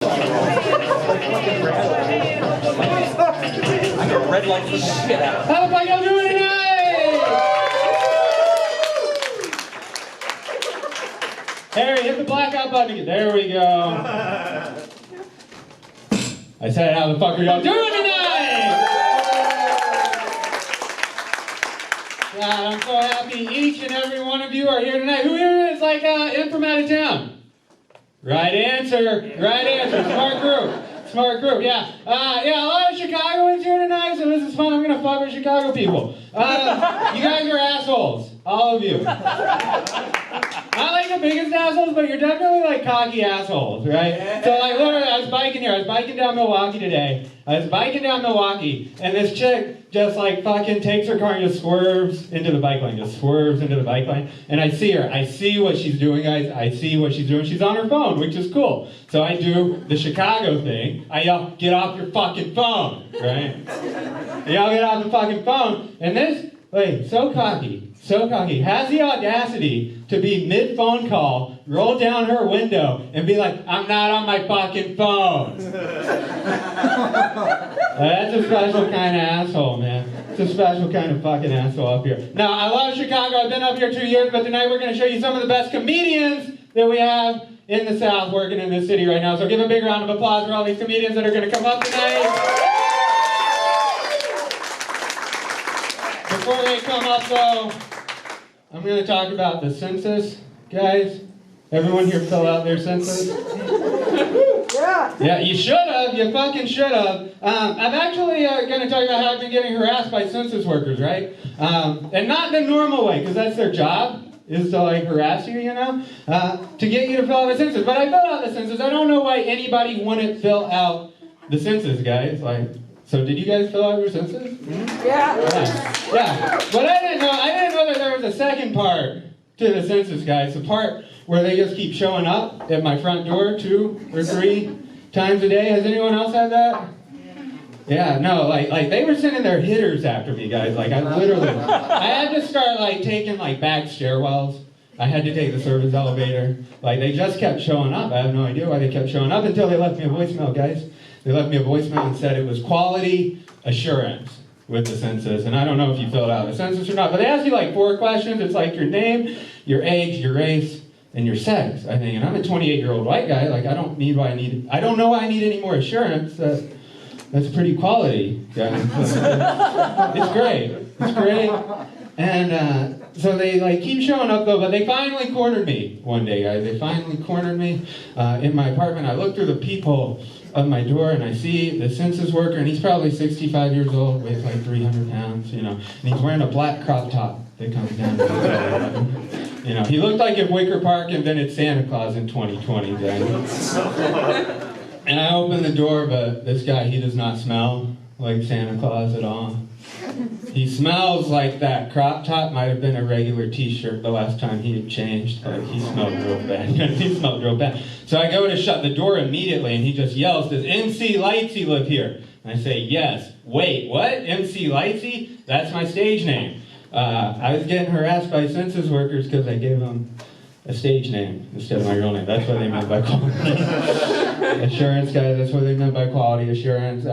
I got red light for the shit out. How the fuck y'all doing tonight? Harry, hit the blackout button again. There we go. I said, how the fuck are y'all doing tonight? God, I'm so happy each and every one of you are here tonight. Who here is like in from out of town? Right answer. Right answer. Smart group. Smart group, yeah. Yeah, a lot of Chicagoans here tonight, so this is fun. I'm gonna fuck with Chicago people. You guys are assholes. All of you. Not like the biggest assholes, but you're definitely like cocky assholes, right? So like literally, I was biking here. I was biking down Milwaukee today. And this chick just like fucking takes her car and just swerves into the bike lane. And I see her. I see what she's doing, guys. I see what she's doing. She's on her phone, which is cool. So I do the Chicago thing. I yell, get off your fucking phone, right? Y'all get off the fucking phone. And this, wait, so cocky, has the audacity to be mid-phone call, roll down her window, and be like, I'm not on my fucking phone. That's a special kind of asshole, man. It's a special kind of fucking asshole up here. Now, I love Chicago. I've been up here 2 years, but tonight we're going to show you some of the best comedians that we have in the South working in this city right now. So give a big round of applause for all these comedians that are going to come up tonight. Before they come up, though, I'm going to talk about the census. Guys, everyone here fill out their census? Yeah, you should have. You fucking should have. I'm actually going to talk about how I've been getting harassed by census workers, right? And not the normal way, because that's their job, is to like harass you, you know? To get you to fill out the census. But I filled out the census. I don't know why anybody wouldn't fill out the census, guys. Like, so did you guys fill out your census? Yeah. Yeah. But I didn't know that there was a second part to the census, guys. The part where they just keep showing up at my front door 2 or 3 times a day. Has anyone else had that? Yeah, no, like they were sending their hitters after me, guys. Like I had to start like taking like back stairwells. I had to take the service elevator. Like they just kept showing up. I have no idea why they kept showing up until they left me a voicemail, guys. They left me a voicemail and said it was quality assurance with the census. And I don't know if you filled out the census or not, but they ask you like 4 questions. It's like your name, your age, your race, and your sex, I think. And I'm a 28-year-old white guy. Like I don't know why I need any more assurance. That's pretty quality, guys. It's great. And so they like keep showing up though, but they finally cornered me one day, guys. They finally cornered me in my apartment. I look through the peephole of my door and I see the census worker, and he's probably 65 years old, weighs like 300 pounds, you know, and he's wearing a black crop top that comes down to his elbow. You know, he looked like if Wicker Park invented Santa Claus in 2020, guys. And I open the door, but this guy, he does not smell like Santa Claus at all. He smells like that crop top might have been a regular t-shirt the last time he had changed. Like, he smelled real bad. He smelled real bad. So I go to shut the door immediately, and he just yells, does MC Leitsy live here? And I say, yes. Wait, what? MC Leitsy? That's my stage name. I was getting harassed by census workers because I gave them a stage name instead of my real name. That's what they meant by quality assurance, guys. That's what they meant by quality assurance.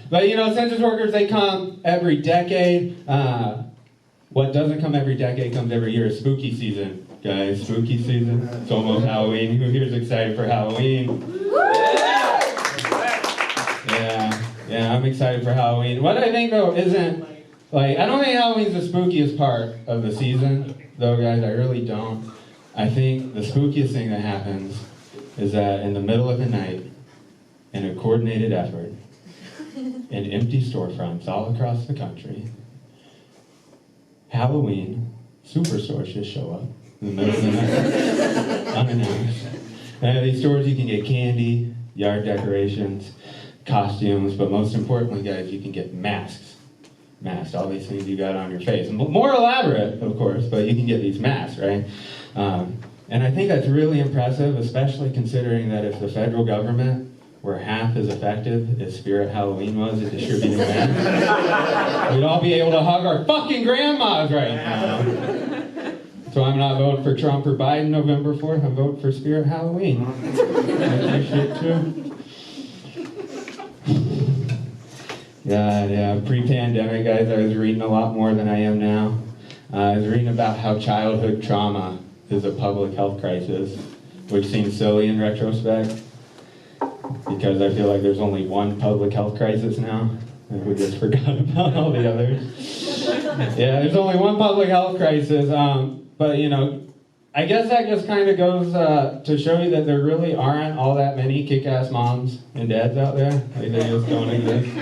But you know, census workers, they come every decade. What doesn't come every decade comes every year. It's spooky season, guys. Spooky season. It's almost Halloween. Who here is excited for Halloween? Yeah, I'm excited for Halloween. What I think though isn't like, I don't think Halloween's the spookiest part of the season, though, guys. I really don't. I think the spookiest thing that happens is that in the middle of the night, in a coordinated effort, in empty storefronts all across the country, Halloween superstores just show up in the middle of the night, unannounced. And at these stores you can get candy, yard decorations, costumes, but most importantly, guys, you can get masks. All these things you got on your face. More elaborate, of course, but you can get these masks, right? And I think that's really impressive, especially considering that if the federal government were half as effective as Spirit Halloween was at distributing masks, we'd all be able to hug our fucking grandmas right now. So I'm not voting for Trump or Biden November 4th. I'm voting for Spirit Halloween. That's your shit too. God, yeah. Pre-pandemic, guys, I was reading a lot more than I am now. I was reading about how childhood trauma is a public health crisis, which seems silly in retrospect, because I feel like there's only one public health crisis now, and we just forgot about all the others. Yeah, there's only one public health crisis, but you know, I guess that just kind of goes to show you that there really aren't all that many kick-ass moms and dads out there. Like, they just don't exist.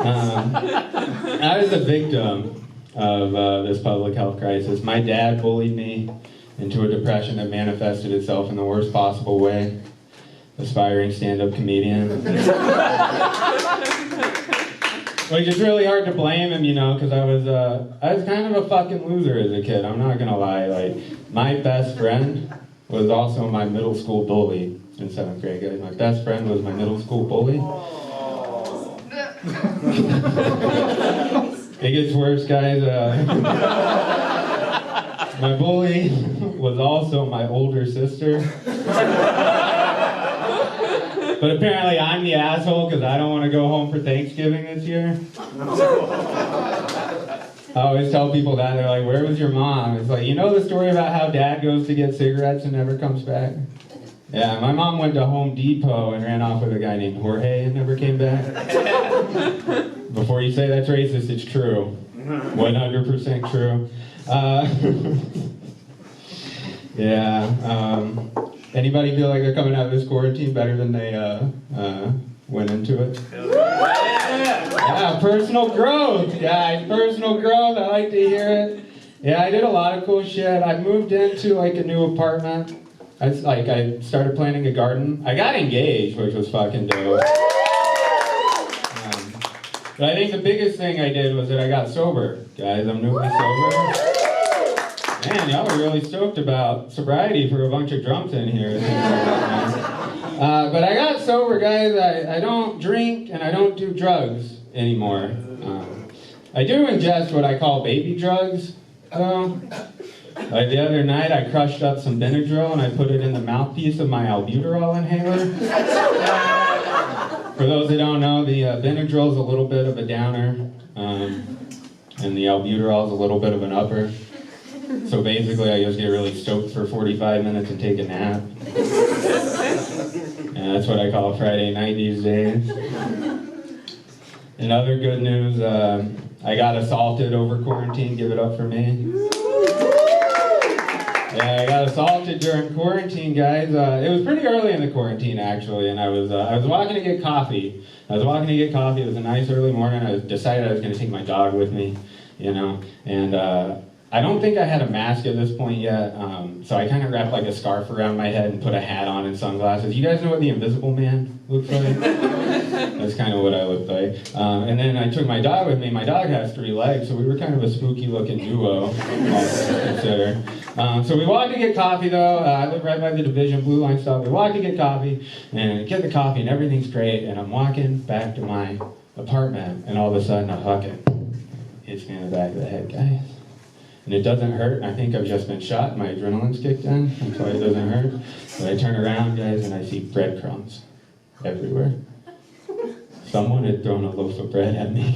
I was a victim of this public health crisis. My dad bullied me into a depression that manifested itself in the worst possible way. Aspiring stand-up comedian. Which is really hard to blame him, you know, because I was kind of a fucking loser as a kid. I'm not gonna lie. Like, my best friend was also my middle school bully in 7th grade. Guys, my best friend was my middle school bully. It gets worse, guys. My bully was also my older sister. But apparently I'm the asshole because I don't want to go home for Thanksgiving this year. I always tell people that. They're like, where was your mom? It's like, you know the story about how dad goes to get cigarettes and never comes back? Yeah, my mom went to Home Depot and ran off with a guy named Jorge and never came back. Before you say that's racist, it's true. 100% true. Anybody feel like they're coming out of this quarantine better than they went into it? Yeah, personal growth, guys. Personal growth. I like to hear it. Yeah, I did a lot of cool shit. I moved into like a new apartment. I started planting a garden. I got engaged, which was fucking dope. But I think the biggest thing I did was that I got sober. Guys, I'm newly sober. Man, y'all are really stoked about sobriety for a bunch of drunks in here. But I got sober, guys. I don't drink and I don't do drugs anymore. I do ingest what I call baby drugs, though. Like the other night, I crushed up some Benadryl and I put it in the mouthpiece of my albuterol inhaler. For those that don't know, the Benadryl is a little bit of a downer, and the albuterol is a little bit of an upper. So basically, I just get really stoked for 45 minutes and take a nap. And that's what I call Friday night these days. In other good news, I got assaulted over quarantine. Give it up for me. Yeah, I got assaulted during quarantine, guys. It was pretty early in the quarantine, actually, and I was walking to get coffee. It was a nice early morning. I decided I was going to take my dog with me, you know, and I don't think I had a mask at this point yet, so I kind of wrapped like a scarf around my head and put a hat on and sunglasses. You guys know what the Invisible Man looks like? That's kind of what I looked like. And then I took my dog with me. My dog has 3 legs, so we were kind of a spooky looking duo, all considered. So we walked to get coffee, though. I live right by the Division Blue Line stop. We walked to get coffee, and get the coffee, and everything's great. And I'm walking back to my apartment, and all of a sudden, a fucking hits me in the back of the head, guys. And it doesn't hurt. I think I've just been shot. My adrenaline's kicked in. That's why it doesn't hurt. But I turn around, guys, and I see breadcrumbs everywhere. Someone had thrown a loaf of bread at me.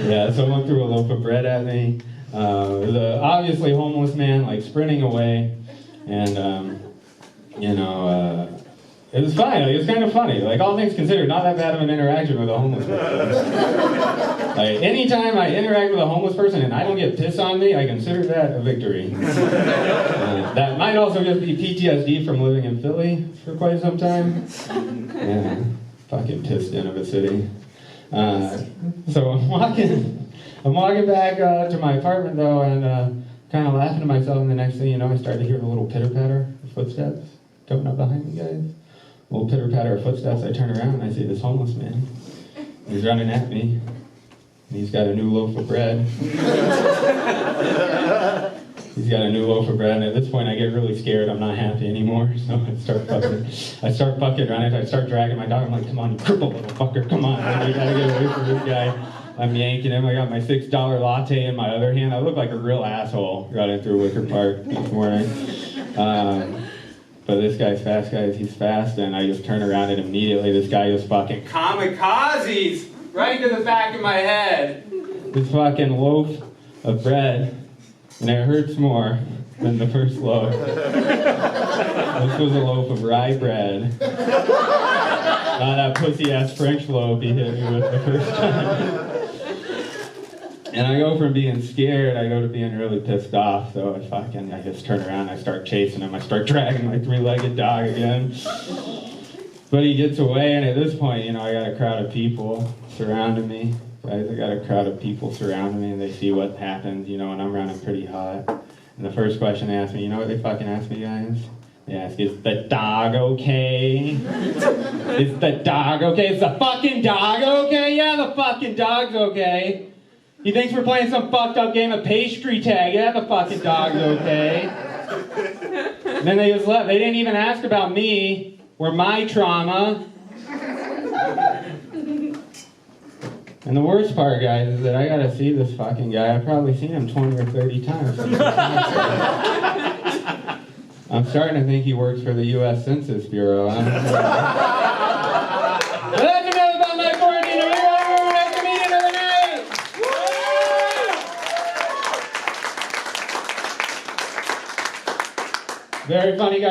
Yeah, someone threw a loaf of bread at me. It was an obviously homeless man, like, sprinting away. And, it was fine. Like, it was kind of funny. Like, all things considered, not that bad of an interaction with a homeless person. Like, anytime I interact with a homeless person and I don't get piss on me, I consider that a victory. That might also just be PTSD from living in Philly for quite some time. Yeah, fucking piss den of a city. So I'm walking back to my apartment, though, and kind of laughing to myself, and the next thing you know, I start to hear a little pitter-patter of footsteps coming up behind me, guys. A little pitter-patter of footsteps. I turn around and I see this homeless man. He's running at me. And he's got a new loaf of bread. He's got a new loaf of bread, and at this point I get really scared. I'm not happy anymore, so I start fucking running. I start dragging my dog. I'm like, come on, you crippled little fucker, come on. I gotta get away from this guy. I'm yanking him. I got my $6 latte in my other hand. I look like a real asshole running through Wicker Park this morning. But but this guy's fast, guys. He's fast, and I just turn around and immediately this guy just fucking kamikazes right to the back of my head. This fucking loaf of bread, and it hurts more than the first loaf. This was a loaf of rye bread. Not that pussy-ass French loaf he hit me with the first time. And I go from being scared, I go to being really pissed off, so I just turn around, I start chasing him, I start dragging my three-legged dog again. But he gets away, and at this point, you know, I got a crowd of people surrounding me. Guys, I got a crowd of people surrounding me, and they see what happens, you know, and I'm running pretty hot. And the first question they ask me, you know what they fucking ask me, guys? They ask, is the dog okay? Is the dog okay? Is the fucking dog okay? Yeah, the fucking dog's okay. He thinks we're playing some fucked up game of pastry tag. Yeah, the fucking dog's okay. And then they just left. They didn't even ask about me or my trauma. And the worst part, guys, is that I gotta see this fucking guy. I've probably seen him 20 or 30 times. I'm starting to think he works for the U.S. Census Bureau. Well, that's enough about my quarantine. That's the meeting of the night. Very funny guy.